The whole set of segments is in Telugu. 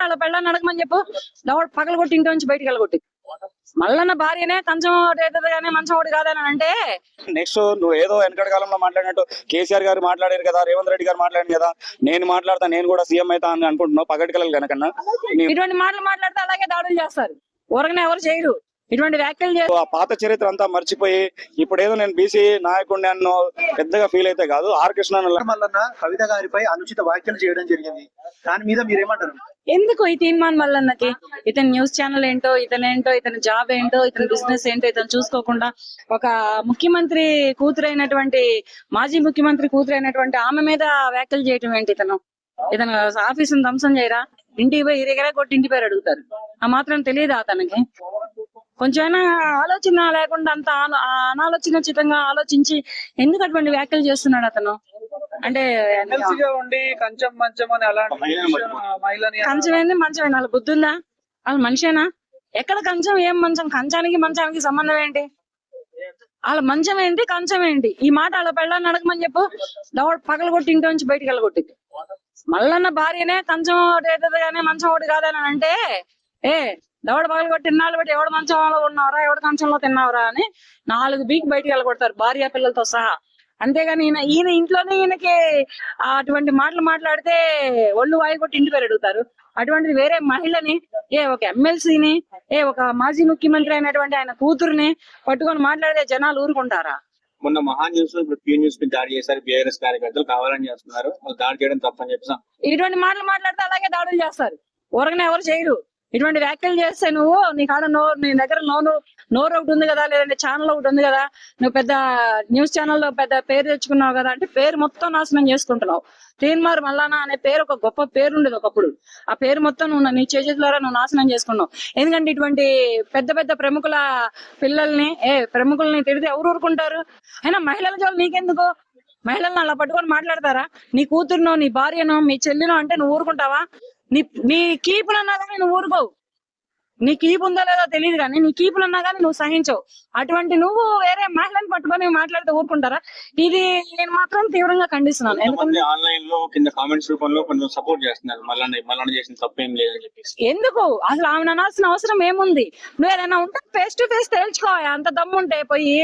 వాళ్ళ పెళ్ళాన్ని అడగమని చెప్పు. పగల కొట్టి ఇంటి నుంచి బయటికి వెళ్ళగొట్టి మల్లన్న భార్యనే కంచం ఒకటి అవుతుంది కానీ మంచం ఒకటి కాదని అంటే నెక్స్ట్ నువ్వు ఏదో వెనకటి కాలంలో మాట్లాడినట్టు కేసీఆర్ గారు మాట్లాడారు కదా, రేవంత్ రెడ్డి గారు మాట్లాడారు కదా, నేను మాట్లాడతా, నేను కూడా సీఎం అవుతా అని అనుకుంటున్నావు పగటి కలలు కనుకన్నా. ఇటువంటి మాటలు మాట్లాడితే అలాగే దాడులు చేస్తారు. ఊరకనే ఎవరు చేయరు ఇటువంటి వ్యాఖ్యలు చేస్తారు. ఆ పాత చరిత్ర అంతా మర్చిపోయి ఇప్పుడు ఏదో నేను బీసీ నాయకుడిని అన్నో పెద్దగా ఫీల్ అయితే కాదు. ఆర్ కృష్ణ మల్లన్న కవిత గారిపై అనుచిత వ్యాఖ్యలు చేయడం జరిగింది. దాని మీద మీరేమంటారు? ఎందుకు ఈ తీర్మానం మల్లన్నకి? ఇతని న్యూస్ ఛానల్ ఏంటో, ఇతని జాబ్ ఏంటో, ఇతని బిజినెస్ ఏంటో ఇతను చూసుకోకుండా ఒక ముఖ్యమంత్రి కూతురైనటువంటి మాజీ ముఖ్యమంత్రి కూతురైనటువంటి ఆమె మీద వ్యాఖ్యలు చేయటం ఏంటి? ఇతను ఆఫీసును ధ్వంసం చేయరా? ఇంటికి పోయి ఇరగరా కొట్టి ఇంటి పేరు అడుగుతారు. ఆ మాత్రం తెలియదా అతనికి? కొంచెమైనా ఆలోచన లేకుండా అంత అనాలోచితంగా ఆలోచించి ఎందుకు అటువంటి వ్యాఖ్యలు చేస్తున్నాడు అతను? అంటే కంచం ఏంది మంచం ఏంది? వాళ్ళ బుద్ధి ఉందా? వాళ్ళ మనిషేనా? ఎక్కడ కంచం ఏం మంచం? మంచానికి సంబంధం ఏంటి? వాళ్ళ మంచం ఏంటి కంచం ఏంటి? ఈ మాట వాళ్ళ పెళ్ళాన్ని అడగమని చెప్పు. పగల కొట్టి ఇంటి నుంచి బయటికి వెళ్ళగొట్టి మల్లన్న భార్యనే కంచం ఒకటి అవుతుంది కానీ మంచం ఒకటి కాదని అంటే దవడ పగలు కొట్టి తిన్నాళ్ళు బట్టి ఎవడ మంచంలో ఉన్నావరా, ఎవడ కంచంలో తిన్నావరా అని 4 బీక్ బయటికి వెళ్ళగొడతారు భార్య పిల్లలతో సహా. అంతేగాని ఈయన ఇంట్లోనే ఈయనకి అటువంటి మాటలు మాట్లాడితే ఒళ్ళు వాయి కొట్టి ఇంటి పేరు అడుగుతారు. అటువంటిది వేరే మహిళని, ఒక ఎమ్మెల్సీని, ఒక మాజీ ముఖ్యమంత్రి అయినటువంటి ఆయన కూతురుని పట్టుకొని మాట్లాడితే జనాలు ఊరుకుంటారా? మొన్న మహా న్యూస్ లో ఇప్పుడు న్యూస్ దాడి చేశారు. బీఆర్ఎస్ కార్యకర్తలు కావాలని చేస్తున్నారు, దాడి చేయడం తప్పని చెప్పేసి ఇటువంటి మాటలు మాట్లాడితే అలాగే దాడులు చేస్తారు. ఊరకనే ఎవరు చేయరు. ఇటువంటి వ్యాఖ్యలు చేస్తే నీ కాడ నీ దగ్గర నోరు ఒకటి ఉంది కదా, లేదంటే ఛానల్ ఒకటి ఉంది కదా, నువ్వు పెద్ద న్యూస్ ఛానల్లో పెద్ద పేరు తెచ్చుకున్నావు కదా అంటే పేరు మొత్తం నాశనం చేసుకుంటున్నావు. తీన్మార్ మల్లన్న అనే పేరు ఒక గొప్ప పేరు ఉండేది ఒకప్పుడు. ఆ పేరు మొత్తం నువ్వు నీ చేతులారా నువ్వు నాశనం చేసుకున్నావు. ఎందుకంటే ఇటువంటి పెద్ద పెద్ద ప్రముఖుల్ని తిడితే ఎవరు ఊరుకుంటారు? అయినా మహిళల జోలు నీకెందుకు? మహిళలను అలా పట్టుకొని మాట్లాడతారా? నీ కూతురునో, నీ భార్యనో, మీ చెల్లినో అంటే నువ్వు ఊరుకుంటావా? నీ కీపులన్నా కానీ నువ్వు ఊరుకోవు. నీ కీపు ఉందో లేదో తెలియదు కానీ నీ కీపులన్నా కానీ నువ్వు సహించవు. అటువంటి నువ్వు వేరే మహిళని పట్టుకొని మాట్లాడితే ఊరుకుంటారా? ఇది నేను మాత్రం తీవ్రంగా ఖండిస్తున్నాను. ఎందుకంటే ఆన్లైన్ లో కింద కామెంట్స్ రూపంలో కొంచెం సపోర్ట్ చేస్తున్నారు. మల్లన్న చేసిన తప్పేం లేదని చెప్పేసి. ఎందుకు అసలు ఆమెను అనాల్సిన అవసరం ఏముంది? నువ్వు ఏదైనా ఉంటే ఫేస్ టు ఫేస్ తేల్చుకోవాలి. అంత దమ్ము ఉంటే పోయి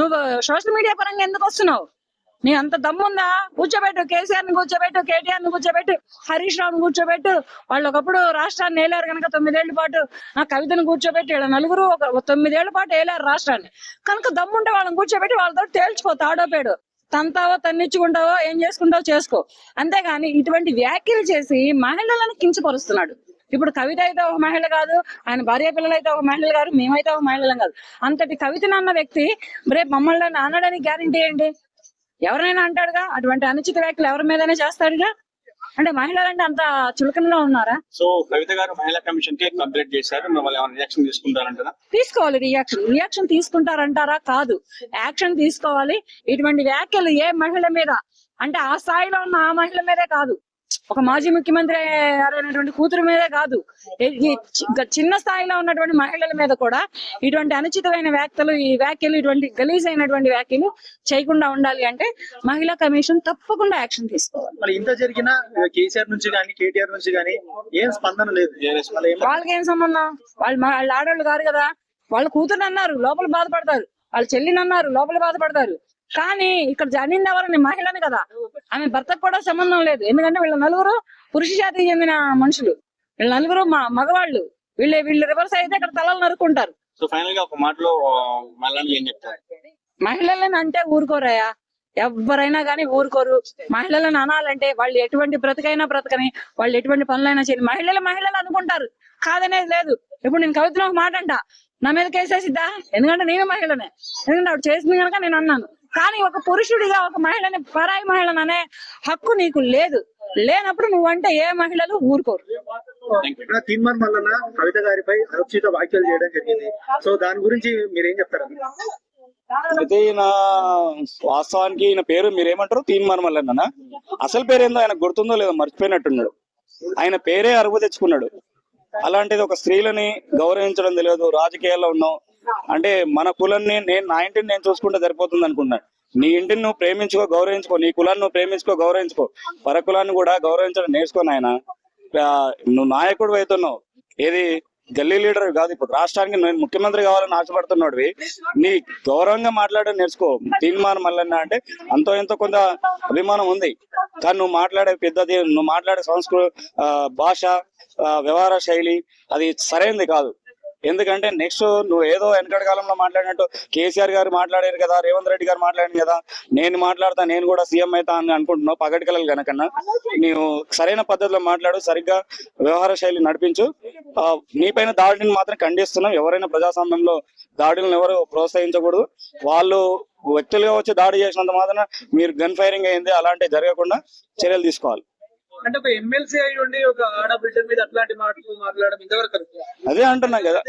నువ్వు సోషల్ మీడియా పరంగా ఎందుకు వస్తున్నావు? నీ అంత దమ్ముందా? కూర్చోబెట్టు, కేసీఆర్ ని కూర్చోబెట్టు, కేటీఆర్ ని కూర్చోబెట్టు, హరీష్ రావుని కూర్చోబెట్టు. వాళ్ళు ఒకప్పుడు రాష్ట్రాన్ని ఏలారు కనుక 9 ఏళ్ల పాటు. ఆ కవితను కూర్చోబెట్టి వీళ్ళ నలుగురు 9 ఏళ్ల పాటు ఏలారు రాష్ట్రాన్ని కనుక దమ్ముంటే వాళ్ళని కూర్చోబెట్టి వాళ్ళతో తేల్చుకో. తాడోపేడు తంతావో తన్నిచ్చుకుంటావో ఏం చేసుకుంటావో చేసుకో. అంతేగాని ఇటువంటి వ్యాఖ్యలు చేసి మహిళలను కించపరుస్తున్నాడు. ఇప్పుడు కవిత అయితే ఒక మహిళ కాదు, ఆయన భార్య పిల్లలు అయితే ఒక మహిళలు కాదు, మేమైతే ఒక మహిళలం కాదు. అంతటి కవితను అన్న వ్యక్తి రేపు మమ్మల్ని అనడానికి గ్యారంటీ ఏంటి? ఎవరైనా అంటాడుగా. అటువంటి అనుచిత వ్యాఖ్యలు ఎవరి మీదనే చేస్తాడుగా. అంటే మహిళలంటే అంత చులకనలో ఉన్నారా? సో కవిత గారు మహిళా కమిషన్ కి కంప్లైంట్ చేశారు. రియాక్షన్ తీసుకుంటారంటారా? తీసుకోవాలి. రియాక్షన్ తీసుకుంటారంటారా? కాదు, యాక్షన్ తీసుకోవాలి. ఇటువంటి వ్యాఖ్యలు ఏ మహిళ మీద అంటే ఆ స్థాయిలో ఉన్న ఆ మహిళ మీదే కాదు, ఒక మాజీ ముఖ్యమంత్రి అయినటువంటి కూతురు మీదే కాదు, చిన్న స్థాయిలో ఉన్నటువంటి మహిళల మీద కూడా ఇటువంటి అనుచితమైన వ్యాఖ్యలు ఇటువంటి గలీజ్ అయినటువంటి వ్యాఖ్యలు చేయకుండా ఉండాలి అంటే మహిళా కమిషన్ తప్పకుండా యాక్షన్ తీసుకోవాలి. మరి ఇంత జరిగిన కేసీఆర్ నుంచి కానీ కేటీఆర్ నుంచి కానీ ఏం స్పందన లేదు. వాళ్ళకి ఏం సంబంధం? వాళ్ళ ఆడవాళ్ళు కాదు కదా. వాళ్ళ కూతురు అన్నారు లోపల బాధపడతారు, వాళ్ళ చెల్లిని అన్నారు లోపల బాధపడతారు. కానీ ఇక్కడ జరిగింది ఎవరని? మహిళని కదా. ఆమె భర్తకు కూడా సంబంధం లేదు. ఎందుకంటే వీళ్ళ నలుగురు పురుష జాతికి చెందిన మనుషులు, వీళ్ళ నలుగురు మగవాళ్ళు. వీళ్ళు రివర్స్ అయితే ఇక్కడ తలలు నరుక్కుంటారు. సో ఫైనల్ గా ఒక మాటలో మల్లన్న ఏం చెప్తారు? మహిళలను అంటే ఊరుకోరాయా? ఎవరైనా కానీ ఊరుకోరు. మహిళలను అనాలంటే వాళ్ళు ఎటువంటి బ్రతకైనా బ్రతకని, వాళ్ళు ఎటువంటి పనులైనా చేయాలి. మహిళలు అనుకుంటారు, కాదనేది లేదు. ఇప్పుడు నేను కవితలో ఒక మాట అంట, నా మీద కేసేసిద్దా? ఎందుకంటే నేను మహిళనే, ఎందుకంటే ఆవిడ చేసింది కనుక నేను అన్నాను. కానీ ఒక పురుషుడిగా ఒక మహిళని, పరాయి మహిళను అనే హక్కు నీకు లేదు. లేనప్పుడు నువ్వంటే ఏ మహిళలు ఊరుకోరు. తీన్మార్ మల్లన్న కవిత గారిపై అనుచిత వ్యాఖ్యలు చేయడం జరిగింది. సో దాని గురించి మీరేం చెప్తారు? అయితే ఈయన వాస్తవానికి ఈయన పేరు మీరేమంటారు? తీన్మార్ మల్లన్న. అసలు పేరేందో ఆయన గుర్తుందో లేదో మర్చిపోయినట్టున్నాడు. ఆయన పేరే అరువు తెచ్చుకున్నాడు. అలాంటిది ఒక స్త్రీలని గౌరవించడం తెలియదు. రాజకీయాల్లో ఉన్నాం అంటే మన కులాన్ని నా ఇంటిని నేను చూసుకుంటే సరిపోతుంది అనుకున్నాడు. నీ ఇంటిని నువ్వు ప్రేమించుకో, గౌరవించుకో. నీ కులాన్ని నువ్వు ప్రేమించుకో, గౌరవించుకో. పరకులాన్ని కూడా గౌరవించడం నేర్చుకో నాయన. నువ్వు నాయకుడు అవుతున్నావు, ఏది గల్లీ లీడర్ కాదు, ఇప్పుడు రాష్ట్రానికి నేను ముఖ్యమంత్రి కావాలని ఆశపడుతున్నాడువి, నీ గౌరవంగా మాట్లాడడం నేర్చుకో. తీన్మార్ మల్లన్న అంటే అంతో ఎంతో కొంత అభిమానం ఉంది, కానీ నువ్వు మాట్లాడే పెద్దది, నువ్వు మాట్లాడే భాష, వ్యవహార శైలి అది సరైనది కాదు. ఎందుకంటే నెక్స్ట్ నువ్వు ఏదో వెనకటి కాలంలో మాట్లాడినట్టు కేసీఆర్ గారు మాట్లాడారు కదా, రేవంత్ రెడ్డి గారు మాట్లాడారు కదా, నేను మాట్లాడతా, నేను కూడా సీఎం అవుతా అని అనుకుంటున్నావు పగటి కలలు కనుకన్నా. నీవు సరైన పద్ధతిలో మాట్లాడు, సరిగ్గా వ్యవహార శైలి నడిపించు. నీపైన దాడిని మాత్రం ఖండిస్తున్నాం. ఎవరైనా ప్రజాస్వామ్యంలో దాడులను ఎవరు ప్రోత్సహించకూడదు. వాళ్ళు వ్యక్తులుగా వచ్చి దాడి చేసినంత మాత్రం మీరు గన్ ఫైరింగ్ అయింది, అలాంటివి జరగకుండా చర్యలు తీసుకోవాలి. అంటే ఒక ఎమ్మెల్సీ అయి ఉండి ఒక ఆడబిడ్డ మీద అట్లాంటి మాటలు మాట్లాడడం ఇంతవరకు అదే అంటున్నాం కదా,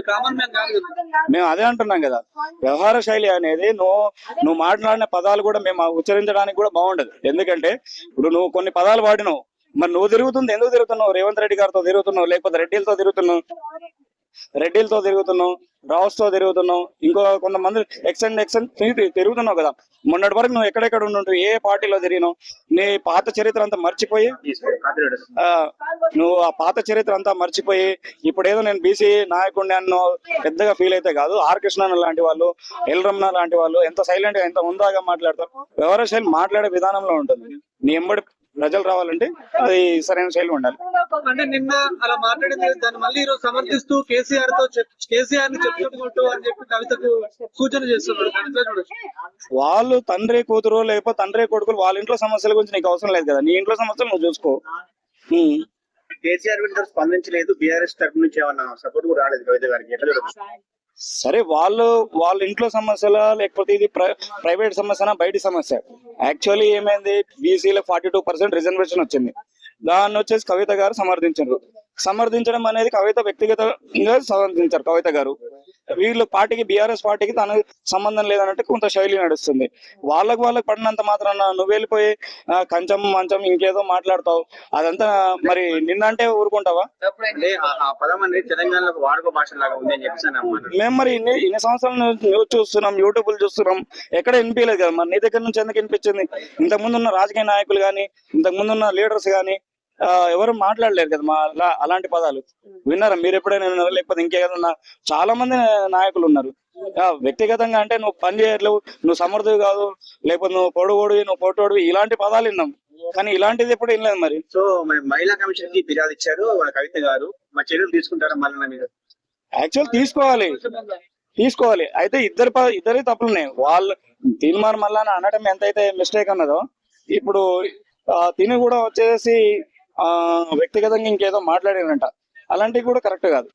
కామన్ మ్యాన్ కాదు కదా. మేము అదే అంటున్నాం కదా, వ్యవహార శైలి అనేది నువ్వు మాట్లాడిన పదాలు కూడా మేము ఉచ్చరించడానికి కూడా బాగుండదు. ఎందుకంటే ఇప్పుడు నువ్వు కొన్ని పదాలు వాడినావు, మరి నువ్వు తిరుగుతుంది ఎందుకు తిరుగుతున్నావు? రేవంత్ రెడ్డి గారితో తిరుగుతున్నావు, లేకపోతే రెడ్డిలతో తిరుగుతున్నావు, రావుస్ తో తిరుగుతున్నావు, ఇంకో కొంతమంది ఎక్సెండ్ తిరుగుతున్నావు కదా. మొన్నటి వరకు నువ్వు ఎక్కడెక్కడ ఉండు, ఏ పార్టీలో తిరిగినావు? నీ పాత చరిత్ర అంతా మర్చిపోయి నువ్వు ఆ పాత చరిత్ర అంతా మర్చిపోయి ఇప్పుడు ఏదో నేను బీసీ నాయకుడిని అన్నో పెద్దగా ఫీల్ అయితే కాదు. ఆర్ కృష్ణ లాంటి వాళ్ళు, ఎల్ రమణ లాంటి వాళ్ళు ఎంత సైలెంట్ గా ఎంత ఉందాగా మాట్లాడతారు. వ్యవహార శైలి మాట్లాడే విధానంలో ఉంటుంది. నీ ఎంబడి ప్రజలు రావాలంటే అది సరైన శైలి ఉండాలి. అంటే నిన్న అలా మాట్లాడింది, దాన్ని మళ్ళీ ఈరోజు సమర్థిస్తూ కేసీఆర్ ని చెప్పుకుంటూ అని చెప్పి కవితకు సూచన చేస్తున్నారు. వాళ్ళు తండ్రి కూతురు లేకపోతే తండ్రి కొడుకులు వాళ్ళ ఇంట్లో సమస్యల గురించి నీకు అవసరం లేదు కదా, నీ ఇంట్లో సమస్యలు నువ్వు చూసుకో. కేసీఆర్ వింటర్ స్పందించలేదు, బీఆర్ఎస్ తరఫు నుంచి ఏమన్నా సపోర్ట్ కూడా రాలేదు కవిత గారికి, ఎట్లా జరుగుతుంది? సరే, వాళ్ళ ఇంట్లో సమస్యల లేకపోతే ఇది ప్రైవేట్ సమస్యనా బయట సమస్య? యాక్చువల్లీ ఏమైంది, బీసీలో 42% రిజర్వేషన్ వచ్చింది. దాన్ని వచ్చేసి కవిత గారు సమర్థించడం అనేది కవిత వ్యక్తిగతంగా సమర్థించారు కవిత గారు. వీళ్ళు పార్టీకి, బీఆర్ఎస్ పార్టీకి తన సంబంధం లేదన్నట్టు కొంత శైలి నడుస్తుంది. వాళ్ళకు పడినంత మాత్రాన నువ్వు వెళ్ళిపోయి కంచం మంచం ఇంకేదో మాట్లాడతావు, అదంతా మరి నిన్నంటే ఊరుకుంటావా? తెలంగాణలో వాడుక భాష లాగా ఉంది అని చెప్పి మేము మరి ఇన్ని సంవత్సరాల న్యూస్ చూస్తున్నాం, యూట్యూబ్ చూస్తున్నాం, ఎక్కడ వినిపించలేదు కదా. మరి నీ దగ్గర నుంచి ఎందుకు వినిపించింది? ఇంతకు ముందు ఉన్న రాజకీయ నాయకులు గాని, ఇంతకు ముందు ఉన్న లీడర్స్ గాని ఎవరు మాట్లాడలేరు కదా మా అలాంటి పదాలు. విన్నారా మీరు ఎప్పుడైనా విన్నారా? లేకపోతే ఇంకేదన్నా చాలా మంది నాయకులు ఉన్నారు. వ్యక్తిగతంగా అంటే నువ్వు పని చేయట్లేవు, నువ్వు సమర్థుడు కాదు, లేకపోతే నువ్వు పొడుగోడివి, నువ్వు పొట్టోడివి, ఇలాంటి పదాలు విన్నాం. కానీ ఇలాంటిది ఎప్పుడు వినలేదు. మరి సో మహిళా కమిషన్ కి ఫిర్యాదు ఇచ్చారు కవిత గారు, మా చర్యలు తీసుకుంటారా మళ్ళీ మీద? యాక్చువల్ తీసుకోవాలి. అయితే ఇద్దరి తప్పులున్నాయి. వాళ్ళు తీన్మార్ మల్లన్న అనడం ఎంతైతే మిస్టేక్ అన్నదో, ఇప్పుడు తిని కూడా వచ్చేసి వ్యక్తిగతంగా ఇంకేదో మాట్లాడారంట, అలాంటివి కూడా కరెక్ట్ కాదు.